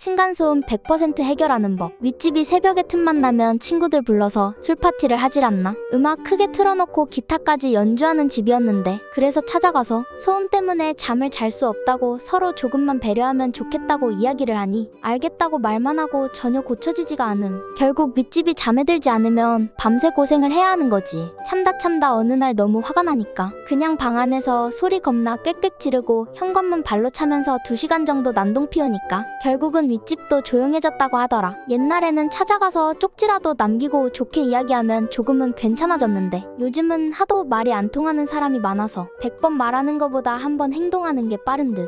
층간소음 100% 해결하는 법. 윗집이 새벽에 틈만 나면 친구들 불러서 술파티를 하질 않나? 음악 크게 틀어놓고 기타까지 연주하는 집이었는데, 그래서 찾아가서 소음 때문에 잠을 잘 수 없다고 서로 조금만 배려하면 좋겠다고 이야기를 하니 알겠다고 말만 하고 전혀 고쳐지지가 않음. 결국 윗집이 잠에 들지 않으면 밤새 고생을 해야 하는 거지. 참다 어느 날 너무 화가 나니까 그냥 방 안에서 소리 겁나 꽥꽥 지르고 현관문 발로 차면서 2시간 정도 난동 피우니까 결국은 윗집도 조용해졌다고 하더라. 옛날에는 찾아가서 쪽지라도 남기고 좋게 이야기하면 조금은 괜찮아졌는데 요즘은 하도 말이 안 통하는 사람이 많아서 100번 말하는 것보다 한 번 행동하는 게 빠른 듯.